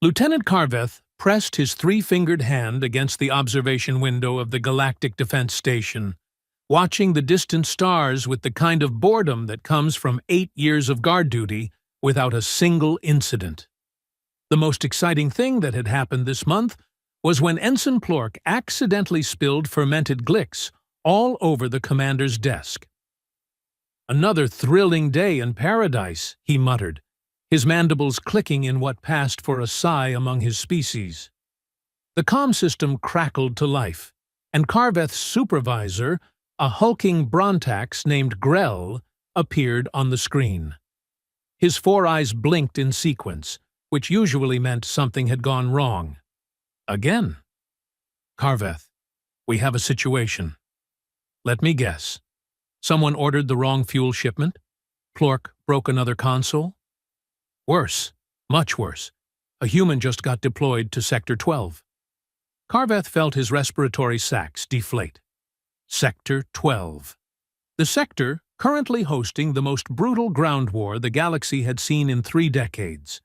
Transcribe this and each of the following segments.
Lieutenant Carveth pressed his three-fingered hand against the observation window of the Galactic Defense Station, watching the distant stars with the kind of boredom that comes from 8 years of guard duty without a single incident. The most exciting thing that had happened this month was when Ensign Plork accidentally spilled fermented Glicks all over the commander's desk. "Another thrilling day in paradise," he muttered, his mandibles clicking in what passed for a sigh among his species. The comm system crackled to life, and Carveth's supervisor, a hulking Brontax named Grell, appeared on the screen. His 4 eyes blinked in sequence, which usually meant something had gone wrong. Again. "Carveth, we have a situation." "Let me guess. Someone ordered the wrong fuel shipment? Plork broke another console?" "Worse. Much worse. A human just got deployed to Sector 12. Carveth felt his respiratory sacs deflate. Sector 12. The sector currently hosting the most brutal ground war the galaxy had seen in 3 decades.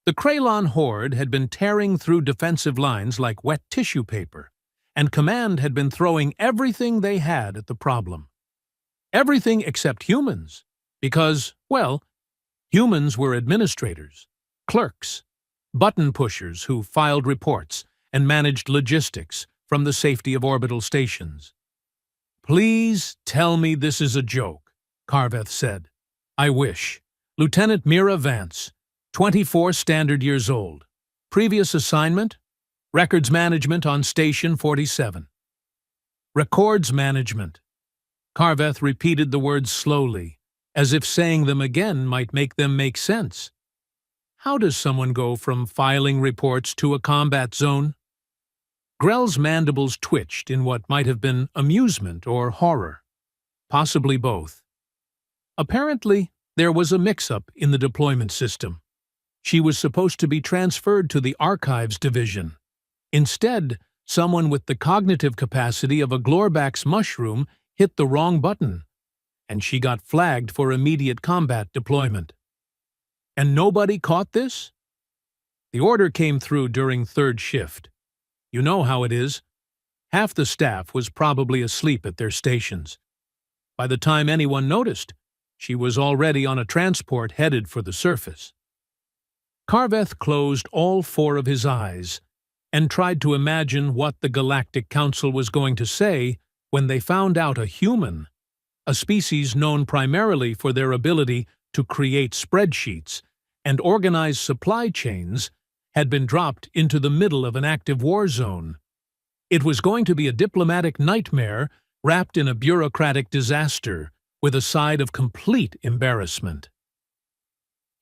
The Kralon horde had been tearing through defensive lines like wet tissue paper, and Command had been throwing everything they had at the problem. Everything except humans, because, well, humans were administrators, clerks, button pushers who filed reports and managed logistics from the safety of orbital stations. "Please tell me this is a joke," Carveth said. "I wish. Lieutenant Mira Vance, 24 standard years old. Previous assignment? Records management on Station 47. Records management." Carveth repeated the words slowly, as if saying them again might make them make sense. How does someone go from filing reports to a combat zone? Grell's mandibles twitched in what might have been amusement or horror. Possibly both. Apparently, there was a mix-up in the deployment system. She was supposed to be transferred to the Archives Division. Instead, someone with the cognitive capacity of a Glorback's mushroom hit the wrong button, and she got flagged for immediate combat deployment. And nobody caught this? The order came through during 3rd shift. You know how it is. Half the staff was probably asleep at their stations. By the time anyone noticed, she was already on a transport headed for the surface. Carveth closed all 4 of his eyes and tried to imagine what the Galactic Council was going to say when they found out a human, a species known primarily for their ability to create spreadsheets and organize supply chains, had been dropped into the middle of an active war zone. It was going to be a diplomatic nightmare wrapped in a bureaucratic disaster, with a side of complete embarrassment.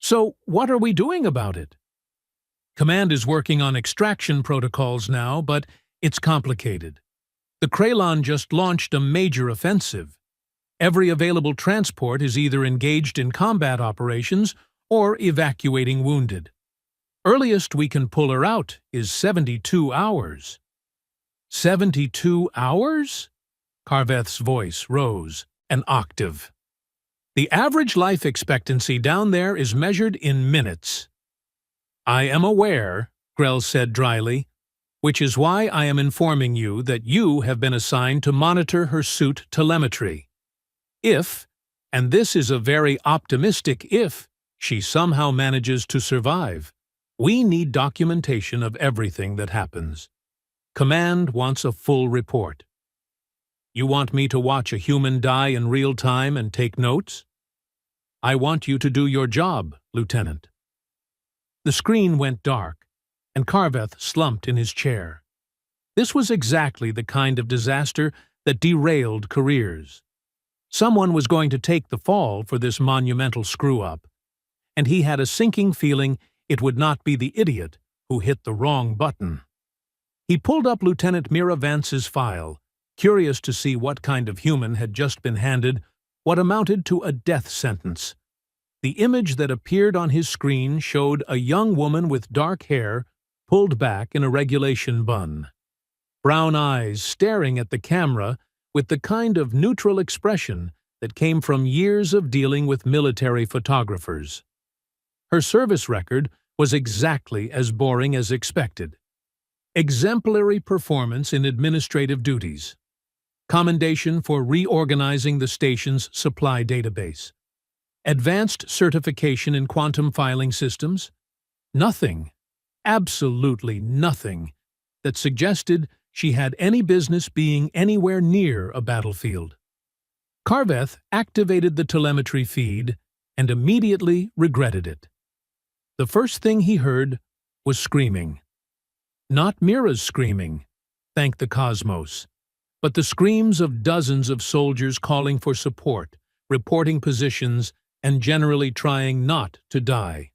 So, what are we doing about it? Command is working on extraction protocols now, but it's complicated. The Kralon just launched a major offensive. Every available transport is either engaged in combat operations or evacuating wounded. Earliest we can pull her out is 72 hours. 72 hours? Carveth's voice rose an octave. The average life expectancy down there is measured in minutes. "I am aware," Grell said dryly, "which is why I am informing you that you have been assigned to monitor her suit telemetry. If, and this is a very optimistic if, she somehow manages to survive, we need documentation of everything that happens. Command wants a full report." "You want me to watch a human die in real time and take notes?" "I want you to do your job, Lieutenant." The screen went dark, and Carveth slumped in his chair. This was exactly the kind of disaster that derailed careers. Someone was going to take the fall for this monumental screw-up, and he had a sinking feeling it would not be the idiot who hit the wrong button. He pulled up Lieutenant Mira Vance's file, curious to see what kind of human had just been handed what amounted to a death sentence. The image that appeared on his screen showed a young woman with dark hair pulled back in a regulation bun. Brown eyes staring at the camera with the kind of neutral expression that came from years of dealing with military photographers. Her service record was exactly as boring as expected. Exemplary performance in administrative duties. Commendation for reorganizing the station's supply database. Advanced certification in quantum filing systems. Nothing, absolutely nothing, that suggested she had any business being anywhere near a battlefield. Carveth activated the telemetry feed and immediately regretted it. The first thing he heard was screaming. Not Mira's screaming, thank the cosmos, but the screams of dozens of soldiers calling for support, reporting positions, and generally trying not to die.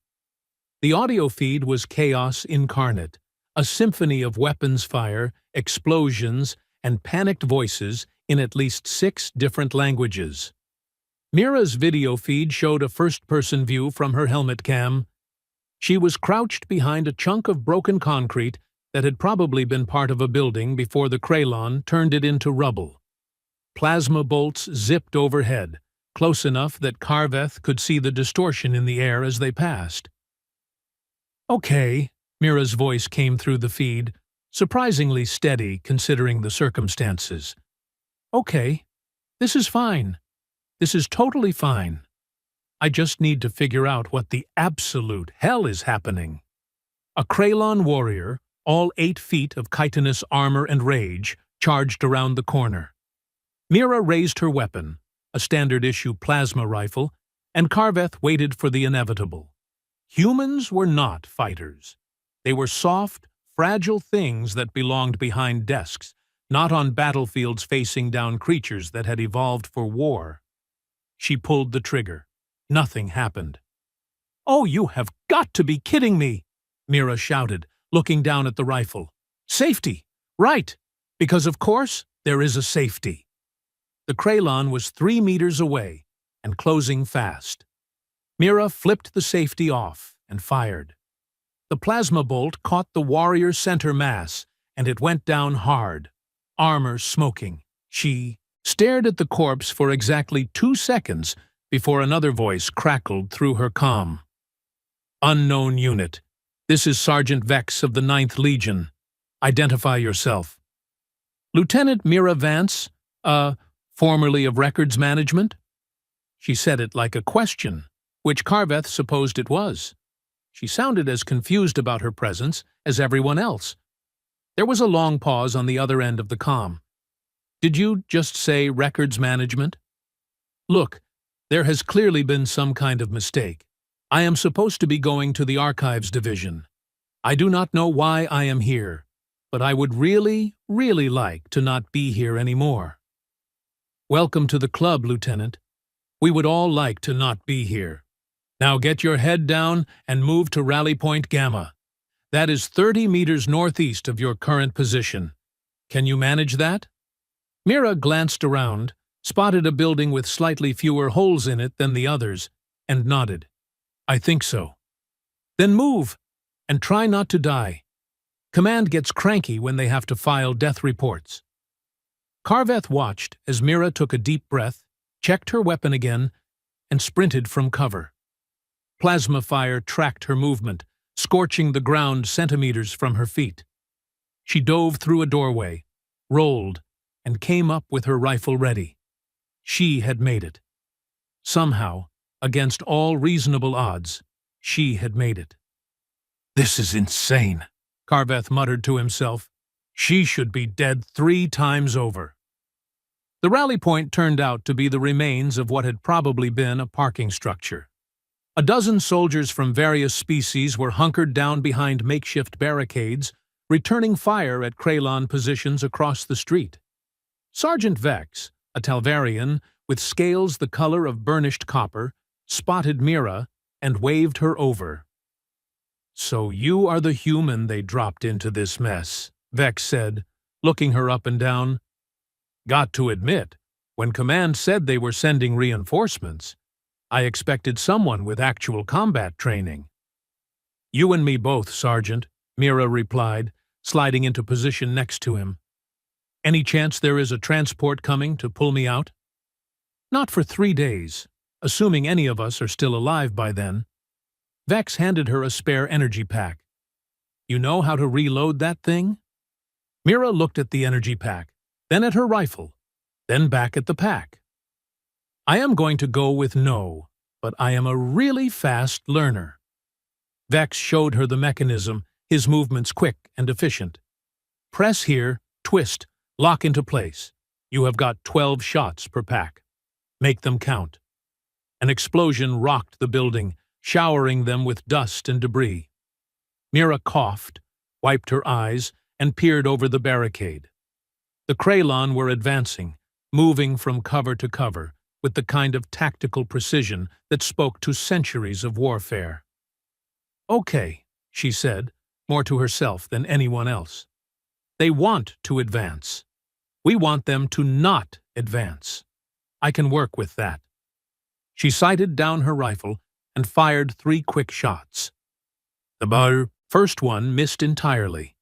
The audio feed was chaos incarnate, a symphony of weapons fire, explosions, and panicked voices in at least 6 different languages. Mira's video feed showed a first-person view from her helmet cam. She was crouched behind a chunk of broken concrete that had probably been part of a building before the Krylon turned it into rubble. Plasma bolts zipped overhead, close enough that Carveth could see the distortion in the air as they passed. "Okay," Mira's voice came through the feed, surprisingly steady considering the circumstances. "Okay, this is fine. This is totally fine. I just need to figure out what the absolute hell is happening." A Krylon warrior, all 8 feet of chitinous armor and rage, charged around the corner. Mira raised her weapon, a standard-issue plasma rifle, and Carveth waited for the inevitable. Humans were not fighters. They were soft, fragile things that belonged behind desks, not on battlefields facing down creatures that had evolved for war. She pulled the trigger. Nothing happened. "Oh, you have got to be kidding me!" Mira shouted, looking down at the rifle. "Safety! Right! Because of course there is a safety." The Krylon was 3 meters away and closing fast. Mira flipped the safety off and fired. The plasma bolt caught the warrior's center mass, and it went down hard, armor smoking. She stared at the corpse for exactly 2 seconds before another voice crackled through her comm. "Unknown unit. This is Sergeant Vex of the 9th Legion. Identify yourself." "Lieutenant Mira Vance, formerly of Records Management?" She said it like a question, which Carveth supposed it was. She sounded as confused about her presence as everyone else. There was a long pause on the other end of the comm. "Did you just say Records Management?" "Look, there has clearly been some kind of mistake. I am supposed to be going to the Archives Division. I do not know why I am here, but I would really, really like to not be here anymore." "Welcome to the club, Lieutenant. We would all like to not be here. Now get your head down and move to Rally Point Gamma. That is 30 meters northeast of your current position. Can you manage that?" Mira glanced around, spotted a building with slightly fewer holes in it than the others, and nodded. "I think so." "Then move, and try not to die. Command gets cranky when they have to file death reports." Carveth watched as Mira took a deep breath, checked her weapon again, and sprinted from cover. Plasma fire tracked her movement, scorching the ground centimeters from her feet. She dove through a doorway, rolled, and came up with her rifle ready. She had made it. Somehow, against all reasonable odds, she had made it. "This is insane," Carveth muttered to himself. "She should be dead 3 times over." The rally point turned out to be the remains of what had probably been a parking structure. A dozen soldiers from various species were hunkered down behind makeshift barricades, returning fire at Krylon positions across the street. Sergeant Vex, a Talvarian with scales the color of burnished copper, spotted Mira and waved her over. "So you are the human they dropped into this mess," Vex said, looking her up and down. "Got to admit, when Command said they were sending reinforcements, I expected someone with actual combat training." "You and me both, Sergeant," Mira replied, sliding into position next to him. "Any chance there is a transport coming to pull me out?" "Not for 3 days, assuming any of us are still alive by then." Vex handed her a spare energy pack. You know how to reload that thing? Mira looked at the energy pack, then at her rifle, then back at the pack. I am going to go with no, but I am a really fast learner. Vex showed her the mechanism, his movements quick and efficient. Press here, twist, lock into place. You have got 12 shots per pack. Make them count. An explosion rocked the building, showering them with dust and debris. Mira coughed, wiped her eyes, and peered over the barricade. The Krylon were advancing, moving from cover to cover, with the kind of tactical precision that spoke to centuries of warfare. Okay, she said, more to herself than anyone else. They want to advance. We want them to not advance. I can work with that. She sighted down her rifle and fired 3 quick shots. The first one missed entirely.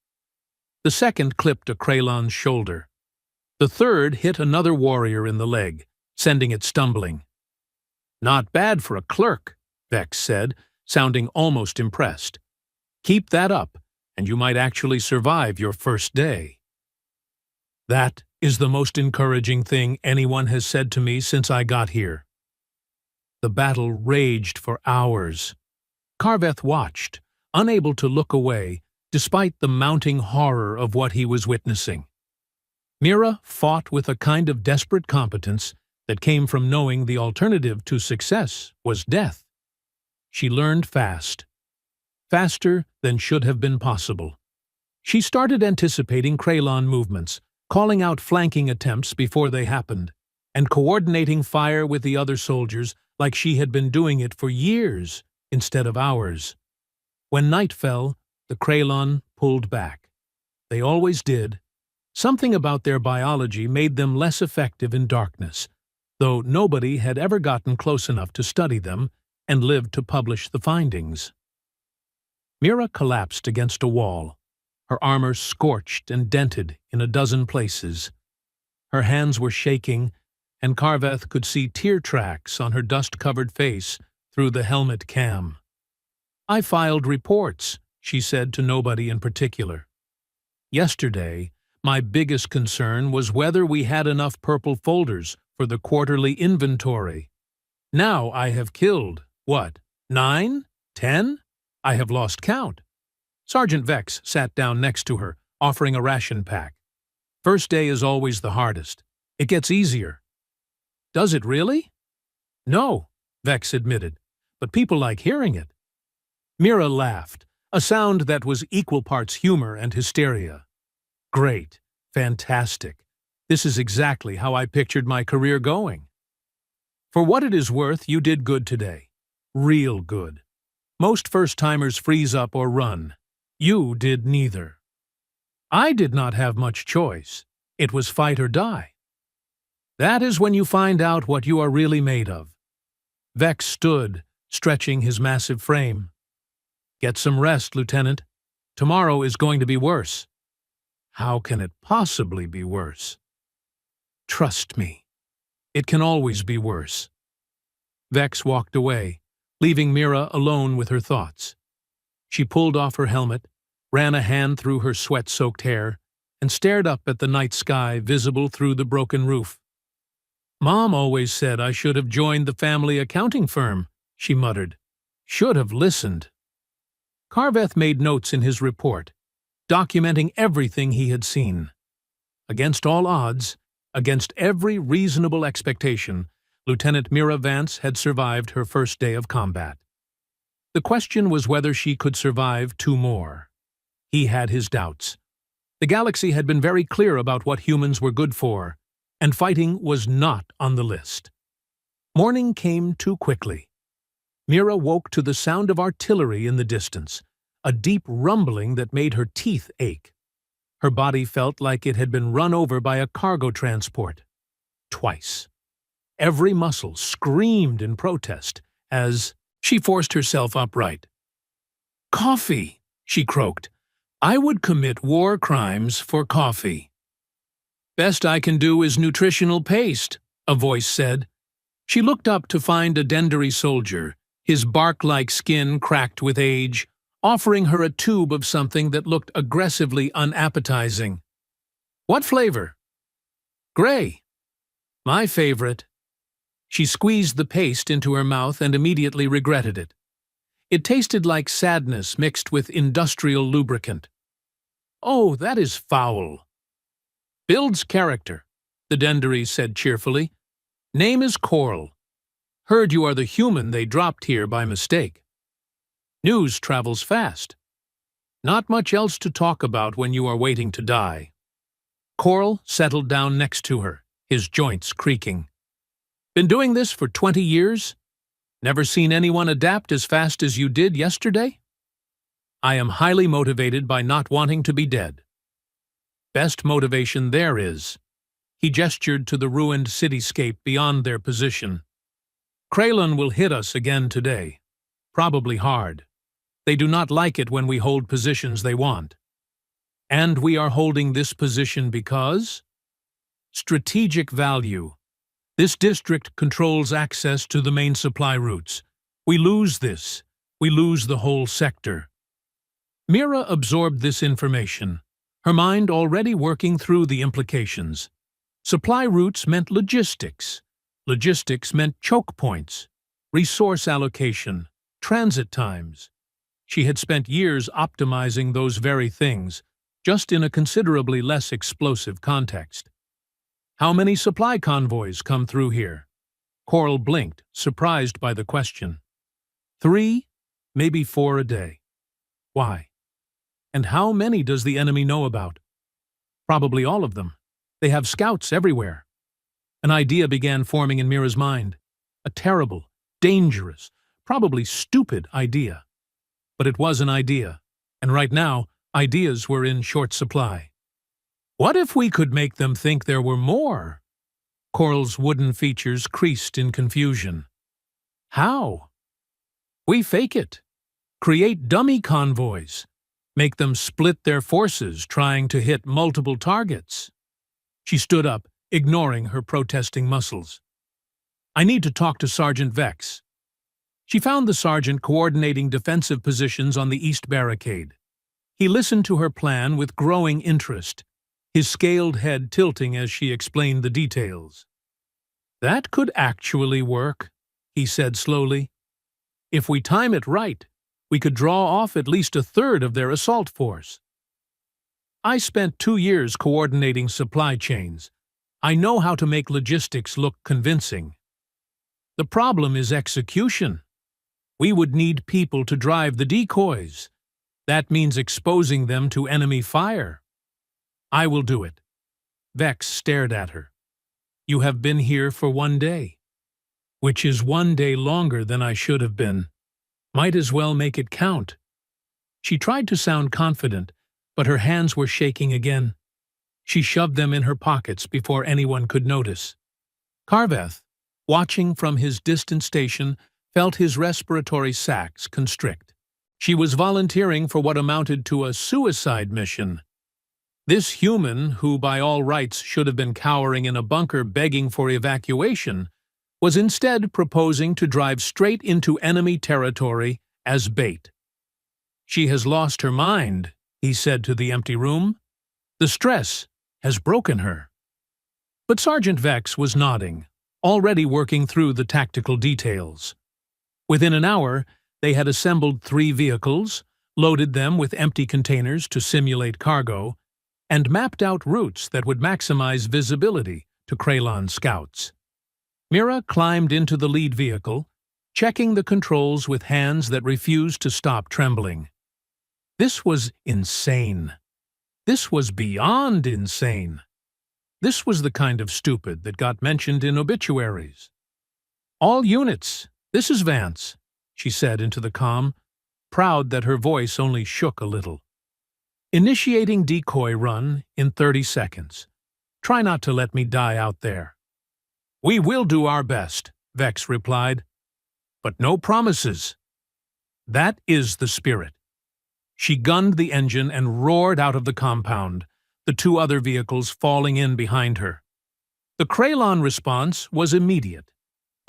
The second clipped a Krylon's shoulder. The third hit another warrior in the leg, sending it stumbling. Not bad for a clerk, Vex said, sounding almost impressed. Keep that up, and you might actually survive your first day. That is the most encouraging thing anyone has said to me since I got here. The battle raged for hours. Carveth watched, unable to look away, despite the mounting horror of what he was witnessing. Mira fought with a kind of desperate competence that came from knowing the alternative to success was death. She learned fast. Faster than should have been possible. She started anticipating Krylon movements, calling out flanking attempts before they happened, and coordinating fire with the other soldiers like she had been doing it for years instead of hours. When night fell, the Krylon pulled back. They always did. Something about their biology made them less effective in darkness, though nobody had ever gotten close enough to study them and lived to publish the findings. Mira collapsed against a wall, her armor scorched and dented in a dozen places. Her hands were shaking, and Carveth could see tear tracks on her dust-covered face through the helmet cam. I filed reports, she said to nobody in particular. Yesterday, my biggest concern was whether we had enough purple folders for the quarterly inventory. Now I have killed, 9? 10? I have lost count. Sergeant Vex sat down next to her, offering a ration pack. First day is always the hardest. It gets easier. Does it really? No, Vex admitted, but people like hearing it. Mira laughed, a sound that was equal parts humor and hysteria. Great. Fantastic. This is exactly how I pictured my career going. For what it is worth, you did good today. Real good. Most first-timers freeze up or run. You did neither. I did not have much choice. It was fight or die. That is when you find out what you are really made of. Vex stood, stretching his massive frame. Get some rest, Lieutenant. Tomorrow is going to be worse. How can it possibly be worse? Trust me. It can always be worse. Vex walked away, leaving Mira alone with her thoughts. She pulled off her helmet, ran a hand through her sweat-soaked hair, and stared up at the night sky visible through the broken roof. Mom always said I should have joined the family accounting firm, she muttered. Should have listened. Carveth made notes in his report, documenting everything he had seen. Against all odds, against every reasonable expectation, Lieutenant Mira Vance had survived her first day of combat. The question was whether she could survive 2 more. He had his doubts. The galaxy had been very clear about what humans were good for, and fighting was not on the list. Morning came too quickly. Mira woke to the sound of artillery in the distance, a deep rumbling that made her teeth ache. Her body felt like it had been run over by a cargo transport. Twice. Every muscle screamed in protest as she forced herself upright. Coffee, she croaked. I would commit war crimes for coffee. Best I can do is nutritional paste, a voice said. She looked up to find a Dendari soldier, his bark-like skin cracked with age, offering her a tube of something that looked aggressively unappetizing. "What flavor?" "Gray. My favorite." She squeezed the paste into her mouth and immediately regretted it. It tasted like sadness mixed with industrial lubricant. "Oh, that is foul." "Builds character," the Dendery said cheerfully. "Name is Coral. Heard you are the human they dropped here by mistake. News travels fast. Not much else to talk about when you are waiting to die." Coral settled down next to her, his joints creaking. "Been doing this for 20 years? Never seen anyone adapt as fast as you did yesterday? I am highly motivated by not wanting to be dead." "Best motivation there is." He gestured to the ruined cityscape beyond their position. "Kralon will hit us again today. Probably hard. They do not like it when we hold positions they want. And we are holding this position because? Strategic value. This district controls access to the main supply routes. We lose this. We lose the whole sector." Mira absorbed this information, her mind already working through the implications. Supply routes meant logistics. Logistics meant choke points, resource allocation, transit times. She had spent years optimizing those very things, just in a considerably less explosive context. "How many supply convoys come through here?" Coral blinked, surprised by the question. 3, maybe 4 a day." "Why? And how many does the enemy know about?" "Probably all of them. They have scouts everywhere." An idea began forming in Mira's mind. A terrible, dangerous, probably stupid idea. But it was an idea, and right now, ideas were in short supply. "What if we could make them think there were more?" Coral's wooden features creased in confusion. "How?" "We fake it. Create dummy convoys. Make them split their forces trying to hit multiple targets." She stood up, ignoring her protesting muscles. "I need to talk to Sergeant Vex." She found the sergeant coordinating defensive positions on the east barricade. He listened to her plan with growing interest, his scaled head tilting as she explained the details. "That could actually work," he said slowly. "If we time it right, we could draw off at least a third of their assault force. I spent 2 years coordinating supply chains. I know how to make logistics look convincing. The problem is execution. We would need people to drive the decoys. That means exposing them to enemy fire." "I will do it." Vex stared at her. "You have been here for 1 day. Which is 1 day longer than I should have been. Might as well make it count." She tried to sound confident, but her hands were shaking again. She shoved them in her pockets before anyone could notice. Carveth, watching from his distant station, felt his respiratory sacs constrict. She was volunteering for what amounted to a suicide mission. This human, who by all rights should have been cowering in a bunker begging for evacuation, was instead proposing to drive straight into enemy territory as bait. "She has lost her mind," he said to the empty room. "The stress has broken her." But Sergeant Vex was nodding, already working through the tactical details. Within an hour, they had assembled 3 vehicles, loaded them with empty containers to simulate cargo, and mapped out routes that would maximize visibility to Kralon scouts. Mira climbed into the lead vehicle, checking the controls with hands that refused to stop trembling. This was insane. This was beyond insane. This was the kind of stupid that got mentioned in obituaries. "All units, this is Vance," she said into the comm, proud that her voice only shook a little. "Initiating decoy run in 30 seconds. Try not to let me die out there." "We will do our best," Vex replied. "But no promises." That is the spirit. She gunned the engine and roared out of the compound, the 2 other vehicles falling in behind her. The Kralon response was immediate.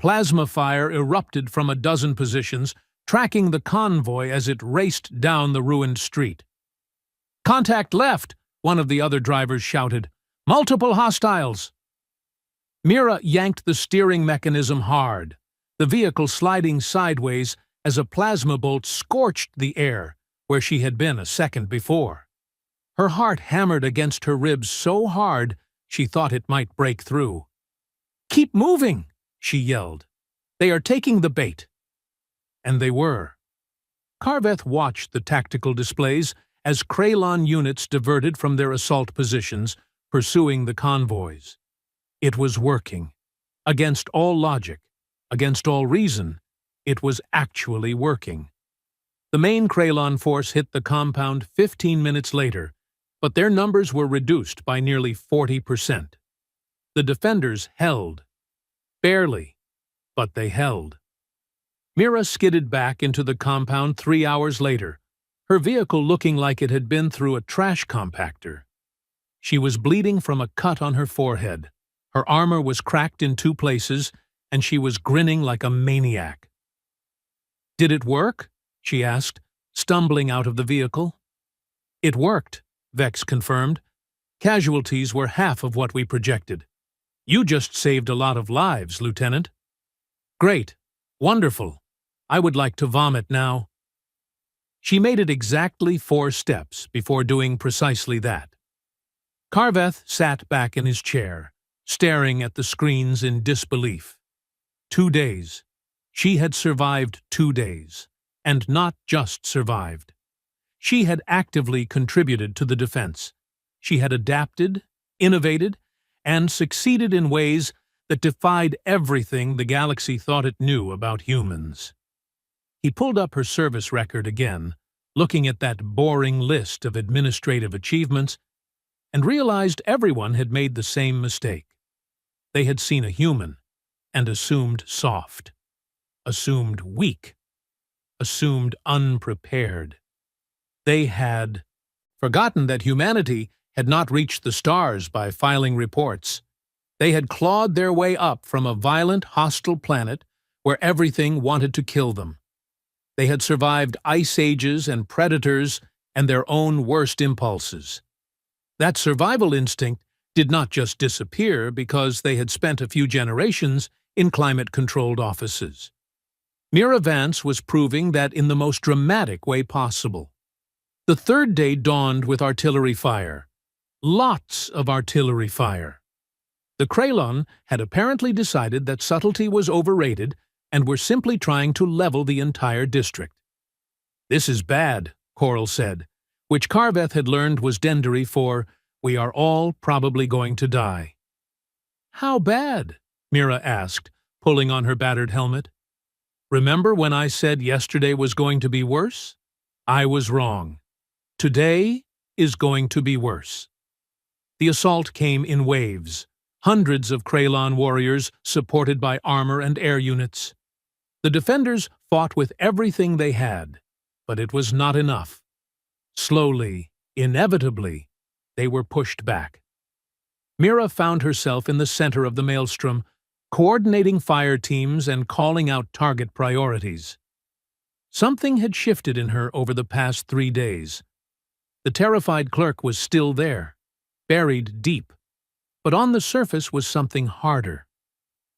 Plasma fire erupted from a dozen positions, tracking the convoy as it raced down the ruined street. "Contact left!" one of the other drivers shouted. "Multiple hostiles!" Mira yanked the steering mechanism hard, the vehicle sliding sideways as a plasma bolt scorched the air where she had been a second before. Her heart hammered against her ribs so hard she thought it might break through. "Keep moving!" she yelled. "They are taking the bait." And they were. Carveth watched the tactical displays as Kralon units diverted from their assault positions, pursuing the convoys. It was working. Against all logic, against all reason, it was actually working. The main Kralon force hit the compound 15 minutes later, but their numbers were reduced by nearly 40%. The defenders held. Barely, but they held. Mira skidded back into the compound 3 hours later, her vehicle looking like it had been through a trash compactor. She was bleeding from a cut on her forehead. Her armor was cracked in 2 places, and she was grinning like a maniac. "Did it work?" she asked, stumbling out of the vehicle. "It worked," Vex confirmed. "Casualties were half of what we projected. You just saved a lot of lives, Lieutenant." "Great. Wonderful. I would like to vomit now." She made it exactly 4 steps before doing precisely that. Carveth sat back in his chair, staring at the screens in disbelief. 2 days. She had survived 2 days, and not just survived. She had actively contributed to the defense. She had adapted, innovated, and succeeded in ways that defied everything the galaxy thought it knew about humans. He pulled up her service record again, looking at that boring list of administrative achievements, and realized everyone had made the same mistake. They had seen a human and assumed soft, assumed weak, assumed unprepared. They had forgotten that humanity had not reached the stars by filing reports. They had clawed their way up from a violent, hostile planet where everything wanted to kill them. They had survived ice ages and predators and their own worst impulses. That survival instinct did not just disappear because they had spent a few generations in climate-controlled offices. Mira Vance was proving that in the most dramatic way possible. The 3rd day dawned with artillery fire. Lots of artillery fire. The Kralon had apparently decided that subtlety was overrated and were simply trying to level the entire district. "This is bad," Coral said, which Carveth had learned was Dendary for "we are all probably going to die." "How bad?" Mira asked, pulling on her battered helmet. "Remember when I said yesterday was going to be worse? I was wrong. Today is going to be worse." The assault came in waves, hundreds of Kralon warriors supported by armor and air units. The defenders fought with everything they had, but it was not enough. Slowly, inevitably, they were pushed back. Mira found herself in the center of the maelstrom, coordinating fire teams and calling out target priorities. Something had shifted in her over the past 3 days. The terrified clerk was still there, buried deep, but on the surface was something harder.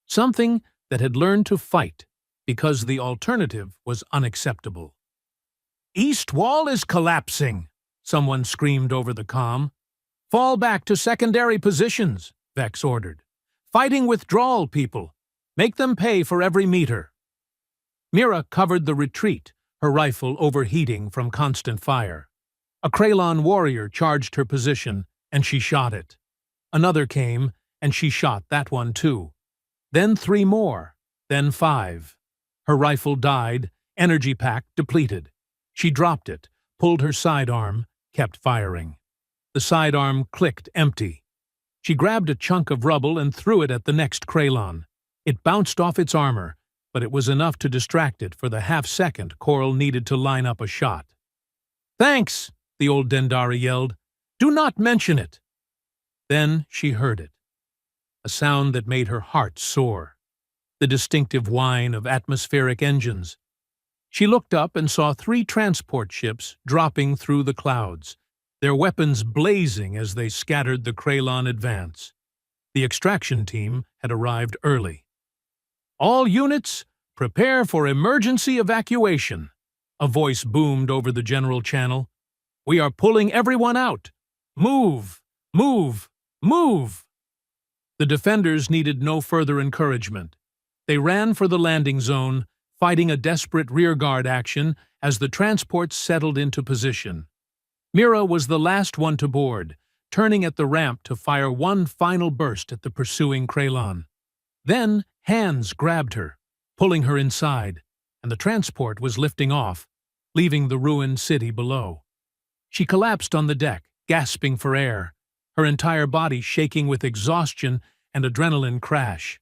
Something that had learned to fight because the alternative was unacceptable. "East wall is collapsing," someone screamed over the comm. "Fall back to secondary positions," Vex ordered. "Fighting withdrawal, people. Make them pay for every meter." Mira covered the retreat, her rifle overheating from constant fire. A Kralon warrior charged her position, and she shot it. Another came, and she shot that one too. Then 3 more, then 5. Her rifle died, energy pack depleted. She dropped it, pulled her sidearm, kept firing. The sidearm clicked empty. She grabbed a chunk of rubble and threw it at the next Kralon. It bounced off its armor, but it was enough to distract it for the half-second Coral needed to line up a shot. "Thanks," the old Dendari yelled. "Do not mention it." Then she heard it. A sound that made her heart soar. the distinctive whine of atmospheric engines. She looked up and saw 3 transport ships dropping through the clouds, their weapons blazing as they scattered the Kralon advance. The extraction team had arrived early. "All units, prepare for emergency evacuation," a voice boomed over the general channel. "We are pulling everyone out. Move! Move! Move!" The defenders needed no further encouragement. They ran for the landing zone, fighting a desperate rearguard action as the transports settled into position. Mira was the last one to board, turning at the ramp to fire one final burst at the pursuing Kralon. Then hands grabbed her, pulling her inside, and the transport was lifting off, leaving the ruined city below. She collapsed on the deck, gasping for air, her entire body shaking with exhaustion and adrenaline crash.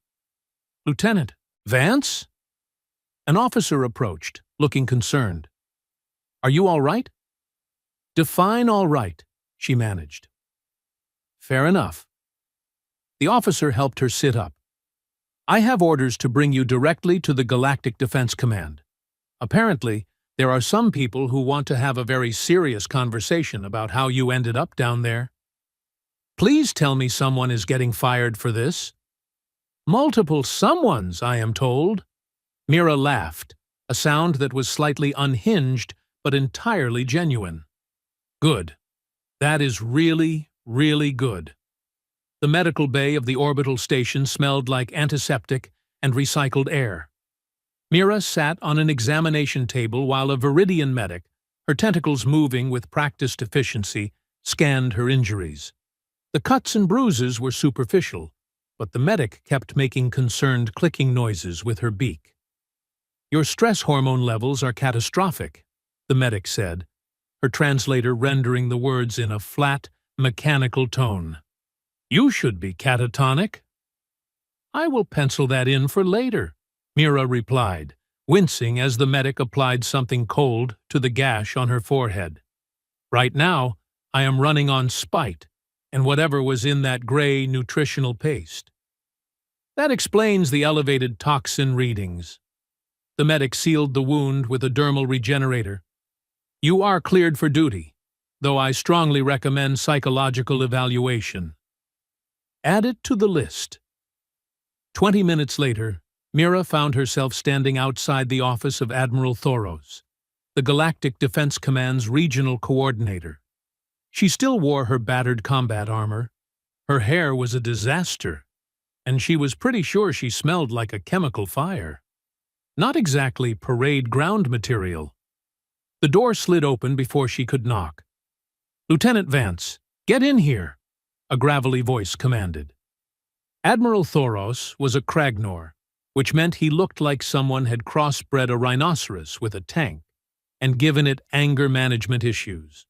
"Lieutenant Vance?" An officer approached, looking concerned. "Are you all right?" "Define all right," she managed. "Fair enough." The officer helped her sit up. "I have orders to bring you directly to the Galactic Defense Command. Apparently, there are some people who want to have a very serious conversation about how you ended up down there." "Please tell me someone is getting fired for this." "Multiple someones, I am told." Mira laughed, a sound that was slightly unhinged but entirely genuine. "Good. That is really, really good." The medical bay of the orbital station smelled like antiseptic and recycled air. Mira sat on an examination table while a Viridian medic, her tentacles moving with practiced efficiency, scanned her injuries. The cuts and bruises were superficial, but the medic kept making concerned clicking noises with her beak. "Your stress hormone levels are catastrophic," the medic said, her translator rendering the words in a flat, mechanical tone. "You should be catatonic." "I will pencil that in for later," Mira replied, wincing as the medic applied something cold to the gash on her forehead. "Right now, I am running on spite and whatever was in that gray nutritional paste. That explains the elevated toxin readings." The medic sealed the wound with a dermal regenerator. "You are cleared for duty, though I strongly recommend psychological evaluation." "Add it to the list." 20 minutes later, Mira found herself standing outside the office of Admiral Thoros, the Galactic Defense Command's regional coordinator. She still wore her battered combat armor. Her hair was a disaster, and she was pretty sure she smelled like a chemical fire. Not exactly parade ground material. The door slid open before she could knock. "Lieutenant Vance, get in here," a gravelly voice commanded. Admiral Thoros was a Kragnor, which meant he looked like someone had crossbred a rhinoceros with a tank and given it anger management issues.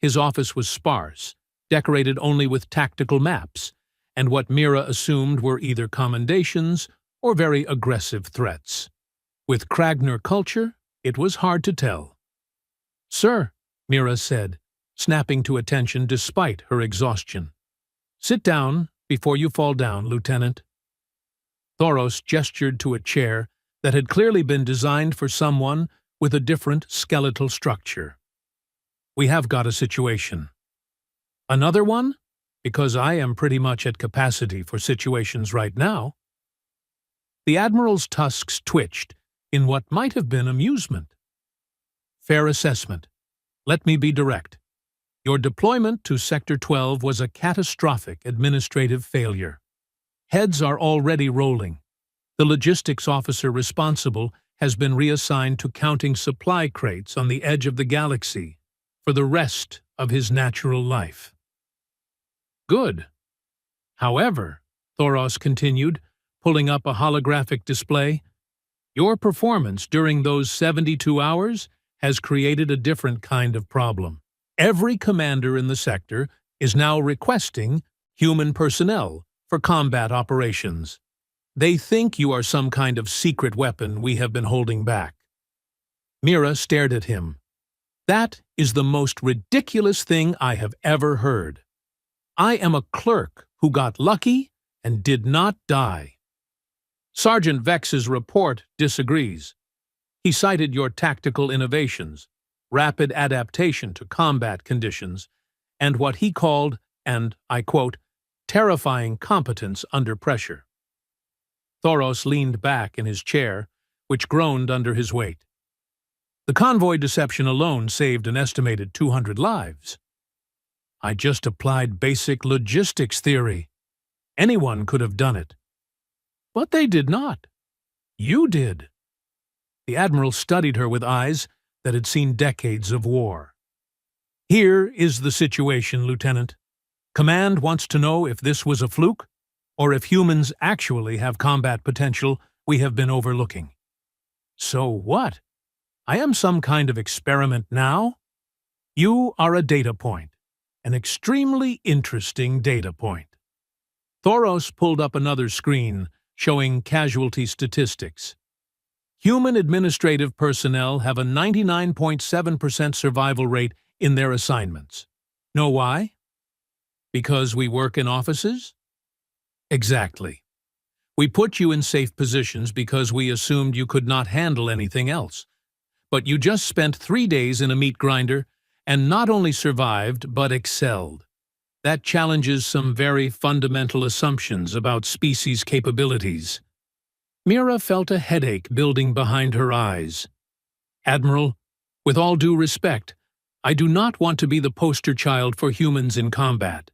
His office was sparse, decorated only with tactical maps, and what Mira assumed were either commendations or very aggressive threats. With Kragnor culture, it was hard to tell. "Sir," Mira said, snapping to attention despite her exhaustion. "Sit down before you fall down, Lieutenant." Thoros gestured to a chair that had clearly been designed for someone with a different skeletal structure. "We have got a situation." "Another one? Because I am pretty much at capacity for situations right now." The Admiral's tusks twitched in what might have been amusement. "Fair assessment. Let me be direct. Your deployment to Sector 12 was a catastrophic administrative failure. Heads are already rolling. The logistics officer responsible has been reassigned to counting supply crates on the edge of the galaxy for the rest of his natural life." "Good. However," Thoros continued, pulling up a holographic display, "your performance during those 72 hours has created a different kind of problem. Every commander in the sector is now requesting human personnel for combat operations. They think you are some kind of secret weapon we have been holding back." Mira stared at him. "That is the most ridiculous thing I have ever heard. I am a clerk who got lucky and did not die." Sergeant Vex's report disagrees. He cited your tactical innovations, rapid adaptation to combat conditions, and what he called, and I quote, terrifying competence under pressure. Thoros leaned back in his chair, which groaned under his weight. The convoy deception alone saved an estimated 200 lives. I just applied basic logistics theory. Anyone could have done it. But they did not. You did. The Admiral studied her with eyes that had seen decades of war. Here is the situation, Lieutenant. Command wants to know if this was a fluke, or if humans actually have combat potential we have been overlooking. So what? I am some kind of experiment now? You are a data point, an extremely interesting data point. Thoros pulled up another screen showing casualty statistics. Human administrative personnel have a 99.7% survival rate in their assignments. Know why? Because we work in offices? Exactly. We put you in safe positions because we assumed you could not handle anything else. But you just spent 3 days in a meat grinder and not only survived but excelled. That challenges some very fundamental assumptions about species' capabilities. Mira felt a headache building behind her eyes. Admiral, with all due respect, I do not want to be the poster child for humans in combat.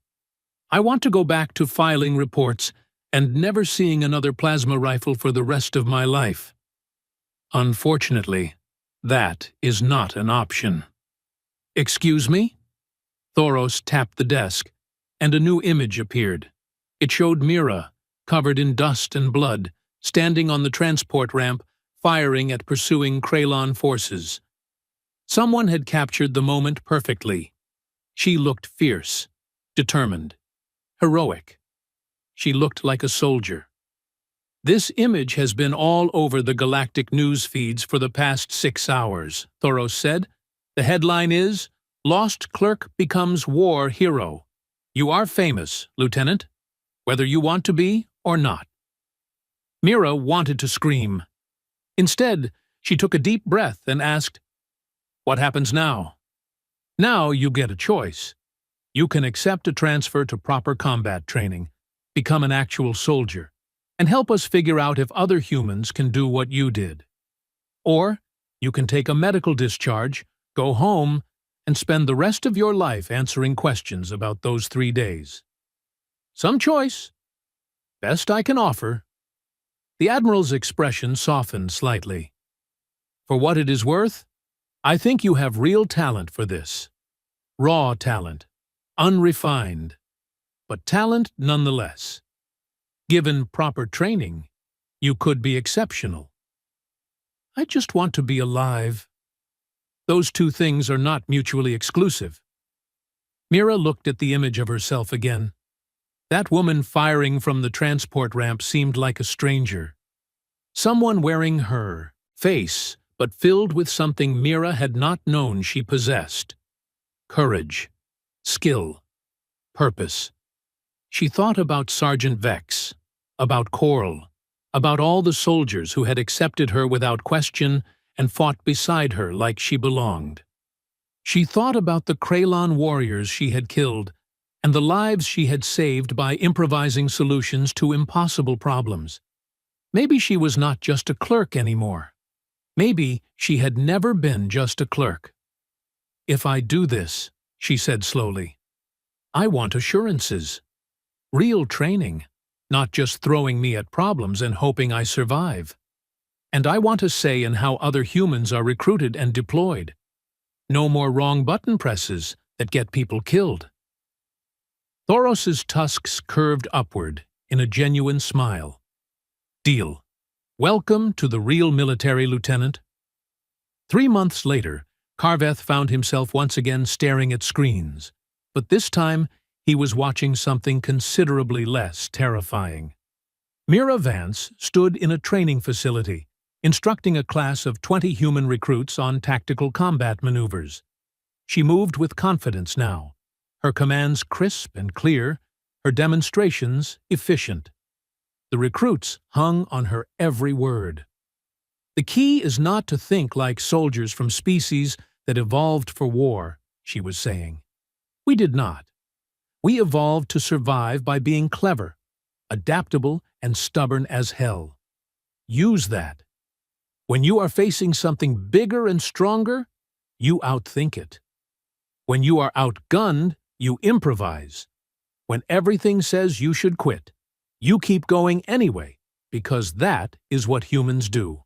I want to go back to filing reports and never seeing another plasma rifle for the rest of my life. Unfortunately, that is not an option. Excuse me? Thoros tapped the desk, and a new image appeared. It showed Mira, covered in dust and blood, standing on the transport ramp, firing at pursuing Kralon forces. Someone had captured the moment perfectly. She looked fierce, determined, heroic. She looked like a soldier. This image has been all over the Galactic news feeds for the past 6 hours, Thoros said. The headline is, Lost Clerk Becomes War Hero. You are famous, Lieutenant, whether you want to be or not. Mira wanted to scream. Instead, she took a deep breath and asked, What happens now? Now you get a choice. You can accept a transfer to proper combat training, become an actual soldier, and help us figure out if other humans can do what you did. Or you can take a medical discharge, go home, and spend the rest of your life answering questions about those 3 days. Some choice. Best I can offer. The Admiral's expression softened slightly. For what it is worth, I think you have real talent for this. Raw talent, unrefined, but talent nonetheless. Given proper training, you could be exceptional. I just want to be alive. Those two things are not mutually exclusive. Mira looked at the image of herself again. That woman firing from the transport ramp seemed like a stranger. Someone wearing her face, but filled with something Mira had not known she possessed. Courage, skill, purpose. She thought about Sergeant Vex, about Coral, about all the soldiers who had accepted her without question and fought beside her like she belonged. She thought about the Kralon warriors she had killed and the lives she had saved by improvising solutions to impossible problems. Maybe she was not just a clerk anymore. Maybe she had never been just a clerk. If I do this, she said slowly, I want assurances. Real training, not just throwing me at problems and hoping I survive. And I want a say in how other humans are recruited and deployed. No more wrong button presses that get people killed. Thoros's tusks curved upward in a genuine smile. Deal. Welcome to the real military, Lieutenant. 3 months later, Carveth found himself once again staring at screens, but this time he was watching something considerably less terrifying. Mira Vance stood in a training facility, instructing a class of 20 human recruits on tactical combat maneuvers. She moved with confidence now, her commands crisp and clear, her demonstrations efficient. The recruits hung on her every word. The key is not to think like soldiers from species that evolved for war, she was saying. We did not. We evolved to survive by being clever, adaptable, and stubborn as hell. Use that. When you are facing something bigger and stronger, you outthink it. When you are outgunned, you improvise. When everything says you should quit, you keep going anyway, because that is what humans do.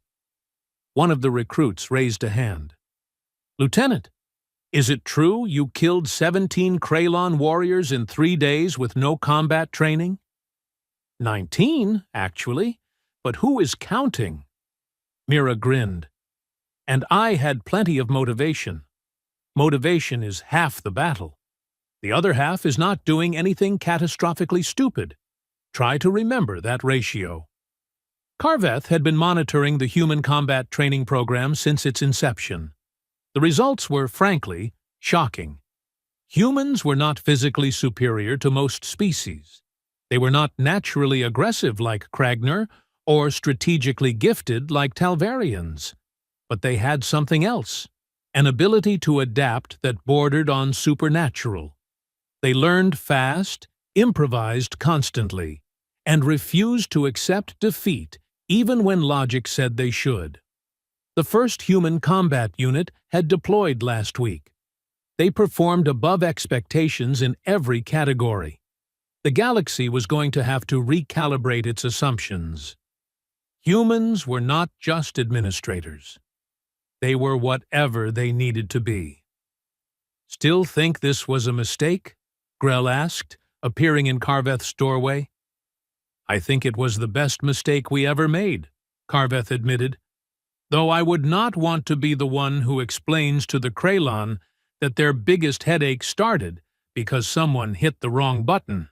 One of the recruits raised a hand. Lieutenant, is it true you killed 17 Kraylon warriors in 3 days with no combat training? 19, actually, but who is counting? Mira grinned. And I had plenty of motivation. Motivation is half the battle. The other half is not doing anything catastrophically stupid. Try to remember that ratio. Carveth had been monitoring the human combat training program since its inception. The results were, frankly, shocking. Humans were not physically superior to most species. They were not naturally aggressive like Kragner or strategically gifted like Talvarians. But they had something else, an ability to adapt that bordered on supernatural. They learned fast, improvised constantly, and refused to accept defeat even when logic said they should. The first human combat unit had deployed last week. They performed above expectations in every category. The galaxy was going to have to recalibrate its assumptions. Humans were not just administrators. They were whatever they needed to be. Still think this was a mistake? Grell asked, appearing in Carveth's doorway. I think it was the best mistake we ever made, Carveth admitted, though I would not want to be the one who explains to the Kraylon that their biggest headache started because someone hit the wrong button.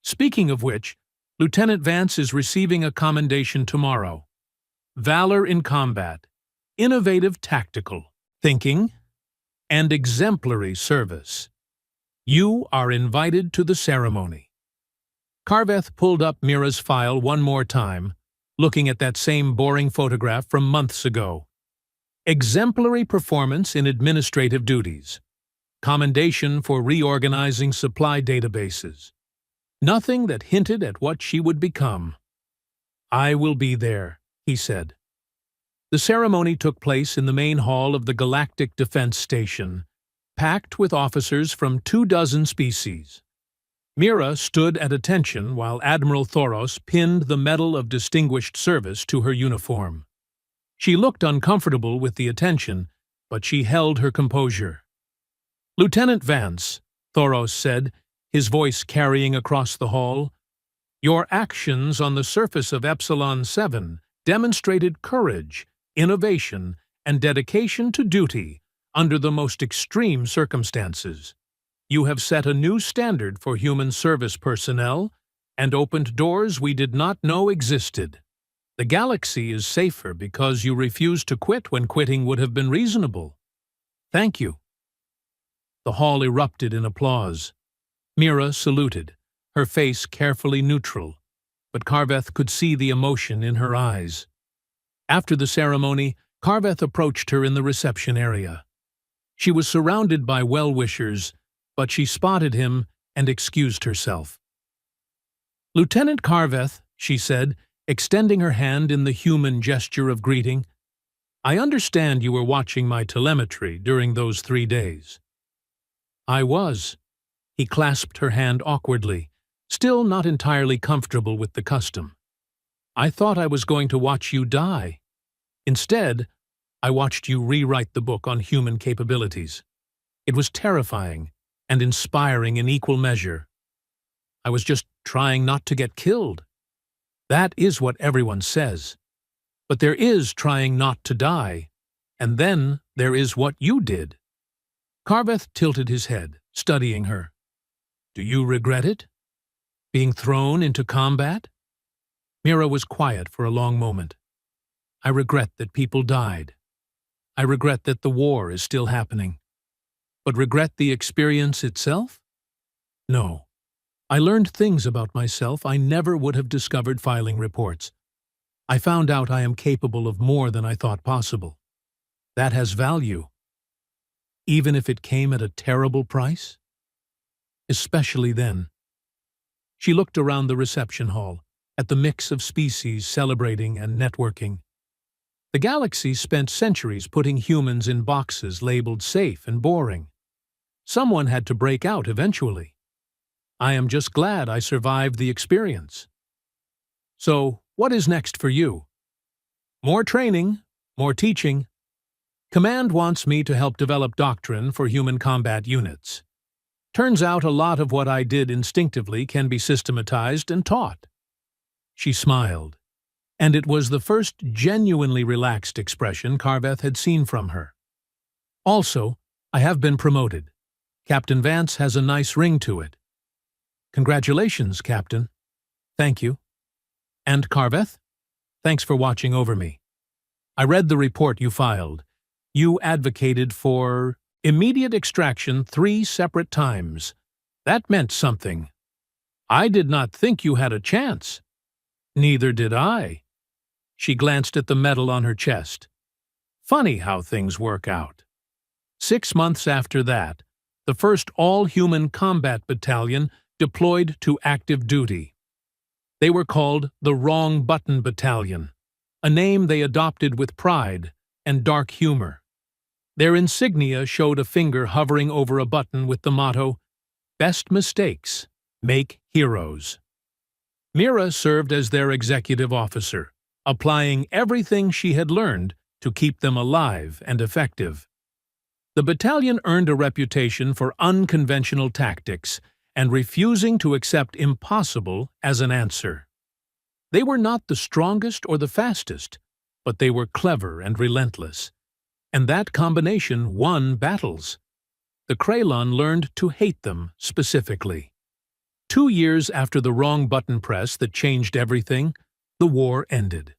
Speaking of which, Lieutenant Vance is receiving a commendation tomorrow. Valor in combat, innovative tactical thinking, and exemplary service. You are invited to the ceremony. Carveth pulled up Mira's file one more time, looking at that same boring photograph from months ago. Exemplary performance in administrative duties. Commendation for reorganizing supply databases. Nothing that hinted at what she would become. I will be there, he said. The ceremony took place in the main hall of the Galactic Defense Station, packed with officers from 24 species. Mira stood at attention while Admiral Thoros pinned the Medal of Distinguished Service to her uniform. She looked uncomfortable with the attention, but she held her composure. Lieutenant Vance, Thoros said, his voice carrying across the hall, your actions on the surface of Epsilon 7 demonstrated courage, innovation, and dedication to duty under the most extreme circumstances. You have set a new standard for human service personnel and opened doors we did not know existed. The galaxy is safer because you refused to quit when quitting would have been reasonable. Thank you. The hall erupted in applause. Mira saluted, her face carefully neutral, but Carveth could see the emotion in her eyes. After the ceremony, Carveth approached her in the reception area. She was surrounded by well-wishers, but she spotted him and excused herself. Lieutenant Carveth, she said, extending her hand in the human gesture of greeting, I understand you were watching my telemetry during those 3 days. I was. He clasped her hand awkwardly, still not entirely comfortable with the custom. I thought I was going to watch you die. Instead, I watched you rewrite the book on human capabilities. It was terrifying and inspiring in equal measure. I was just trying not to get killed. That is what everyone says. But there is trying not to die, and then there is what you did. Carveth tilted his head, studying her. Do you regret it? Being thrown into combat? Mira was quiet for a long moment. I regret that people died. I regret that the war is still happening. But regret the experience itself? No. I learned things about myself I never would have discovered filing reports. I found out I am capable of more than I thought possible. That has value, even if it came at a terrible price. Especially then. She looked around the reception hall, at the mix of species celebrating and networking. The galaxy spent centuries putting humans in boxes labeled safe and boring. Someone had to break out eventually. I am just glad I survived the experience. So, what is next for you? More training, more teaching. Command wants me to help develop doctrine for human combat units. Turns out a lot of what I did instinctively can be systematized and taught. She smiled, and it was the first genuinely relaxed expression Carveth had seen from her. Also, I have been promoted. Captain Vance has a nice ring to it. Congratulations, Captain. Thank you. And Carveth, thanks for watching over me. I read the report you filed. You advocated for immediate extraction 3 separate times. That meant something. I did not think you had a chance. Neither did I. She glanced at the medal on her chest. Funny how things work out. 6 months after that, the first all-human combat battalion deployed to active duty. They were called the Wrong Button Battalion, a name they adopted with pride and dark humor. Their insignia showed a finger hovering over a button with the motto, "Best mistakes make heroes." Mira served as their executive officer, applying everything she had learned to keep them alive and effective. The battalion earned a reputation for unconventional tactics and refusing to accept impossible as an answer. They were not the strongest or the fastest, but they were clever and relentless. And that combination won battles. The Kralon learned to hate them specifically. 2 years after the wrong button press that changed everything, the war ended.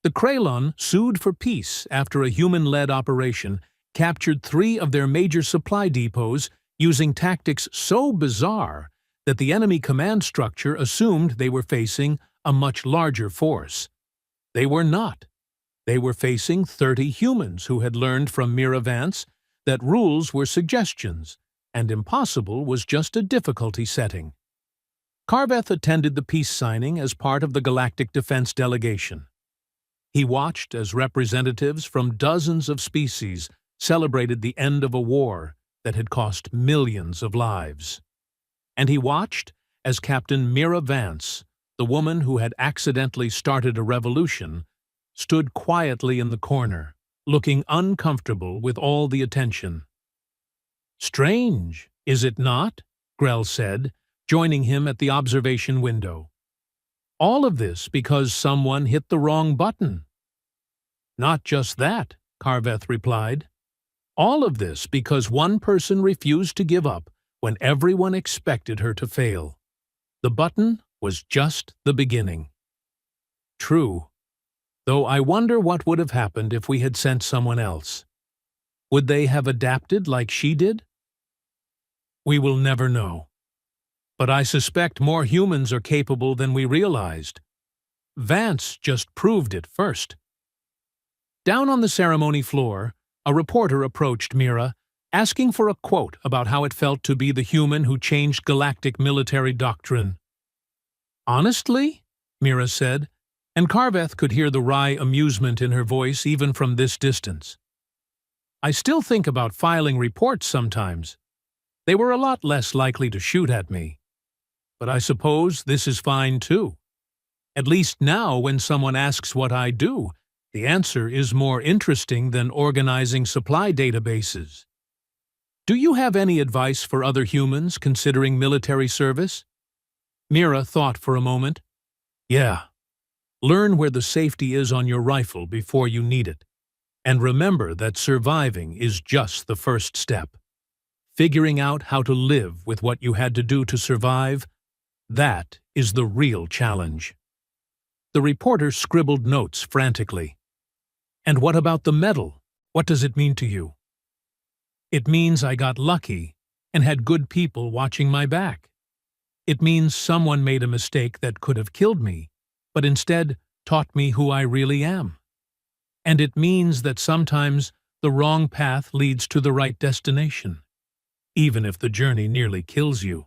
The Kralon sued for peace after a human-led operation captured 3 of their major supply depots using tactics so bizarre that the enemy command structure assumed they were facing a much larger force. They were not. They were facing 30 humans who had learned from Mira Vance that rules were suggestions, and impossible was just a difficulty setting. Carveth attended the peace signing as part of the Galactic Defense delegation. He watched as representatives from dozens of species celebrated the end of a war that had cost millions of lives. And he watched as Captain Mira Vance, the woman who had accidentally started a revolution, stood quietly in the corner, looking uncomfortable with all the attention. "Strange, is it not?" Grell said, joining him at the observation window. "All of this because someone hit the wrong button." "Not just that," Carveth replied. "All of this because one person refused to give up when everyone expected her to fail. The button was just the beginning." True. Though I wonder what would have happened if we had sent someone else. Would they have adapted like she did? We will never know. But I suspect more humans are capable than we realized. Vance just proved it first. Down on the ceremony floor, a reporter approached Mira, asking for a quote about how it felt to be the human who changed galactic military doctrine. "Honestly?" Mira said, and Carveth could hear the wry amusement in her voice even from this distance. "I still think about filing reports sometimes. They were a lot less likely to shoot at me. But I suppose this is fine too. At least now when someone asks what I do, the answer is more interesting than organizing supply databases. Do you have any advice for other humans considering military service?" Mira thought for a moment. "Yeah. Learn where the safety is on your rifle before you need it. And remember that surviving is just the first step. Figuring out how to live with what you had to do to survive, that is the real challenge." The reporter scribbled notes frantically. "And what about the medal? What does it mean to you?" "It means I got lucky and had good people watching my back." It means someone made a mistake that could have killed me, but instead taught me who I really am. And it means that sometimes the wrong path leads to the right destination, even if the journey nearly kills you.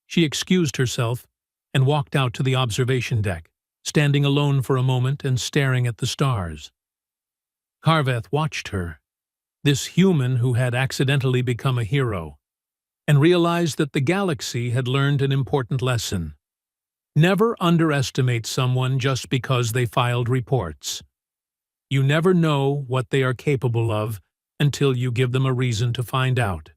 She excused herself and walked out to the observation deck, standing alone for a moment and staring at the stars. Carveth watched her, this human who had accidentally become a hero, and realized that the galaxy had learned an important lesson. Never underestimate someone just because they filed reports. You never know what they are capable of until you give them a reason to find out.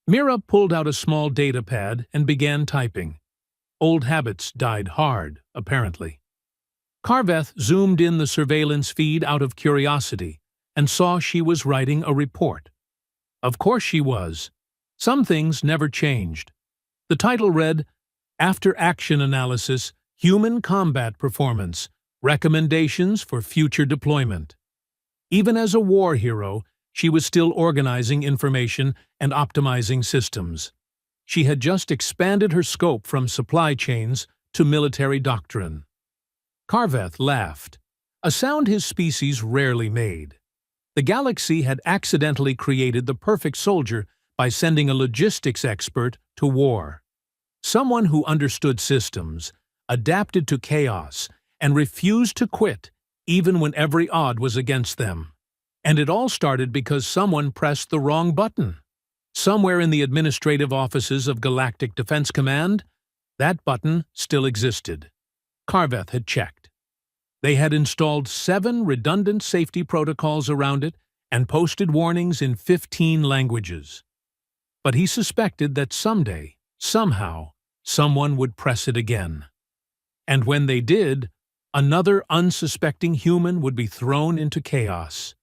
Mira pulled out a small data pad and began typing. Old habits died hard, apparently. Carveth zoomed in the surveillance feed out of curiosity and saw she was writing a report. Of course she was. Some things never changed. The title read, After Action Analysis, Human Combat Performance, Recommendations for Future Deployment. Even as a war hero, she was still organizing information and optimizing systems. She had just expanded her scope from supply chains to military doctrine. Carveth laughed, a sound his species rarely made. The galaxy had accidentally created the perfect soldier by sending a logistics expert to war. Someone who understood systems, adapted to chaos, and refused to quit even when every odd was against them. And it all started because someone pressed the wrong button. Somewhere in the administrative offices of Galactic Defense Command, that button still existed. Carveth had checked. They had installed 7 redundant safety protocols around it and posted warnings in 15 languages. But he suspected that someday, somehow, someone would press it again. And when they did, another unsuspecting human would be thrown into chaos.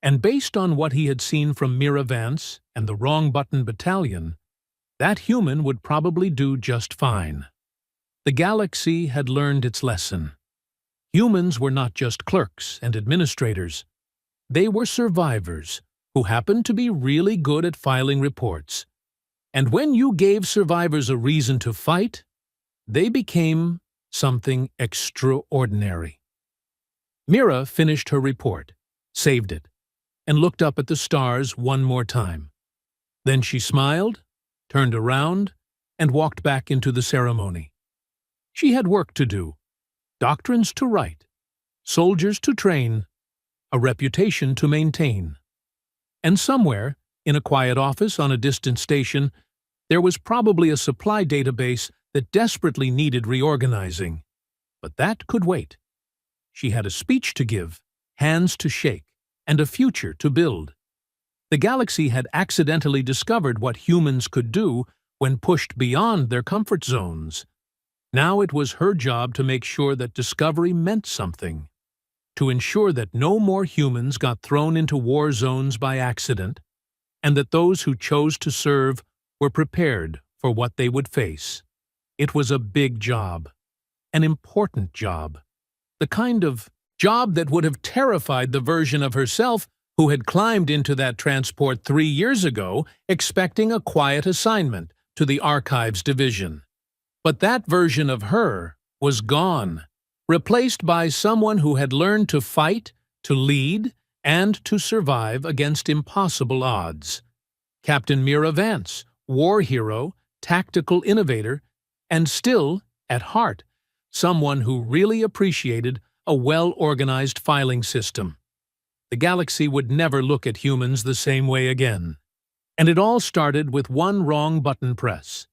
And based on what he had seen from Mira Vance and the Wrong Button Battalion, that human would probably do just fine. The galaxy had learned its lesson. Humans were not just clerks and administrators. They were survivors who happened to be really good at filing reports. And when you gave survivors a reason to fight, they became something extraordinary. Mira finished her report, saved it, and looked up at the stars one more time. Then she smiled, turned around, and walked back into the ceremony. She had work to do, doctrines to write, soldiers to train, a reputation to maintain. And somewhere, in a quiet office on a distant station, there was probably a supply database that desperately needed reorganizing. But that could wait. She had a speech to give, hands to shake, and a future to build. The galaxy had accidentally discovered what humans could do when pushed beyond their comfort zones. Now it was her job to make sure that discovery meant something, to ensure that no more humans got thrown into war zones by accident, and that those who chose to serve were prepared for what they would face. It was a big job, an important job, the kind of job that would have terrified the version of herself who had climbed into that transport 3 years ago expecting a quiet assignment to the Archives Division. But that version of her was gone, replaced by someone who had learned to fight, to lead, and to survive against impossible odds. Captain Mira Vance, war hero, tactical innovator, and still, at heart, someone who really appreciated a well-organized filing system. The galaxy would never look at humans the same way again. And it all started with one wrong button press.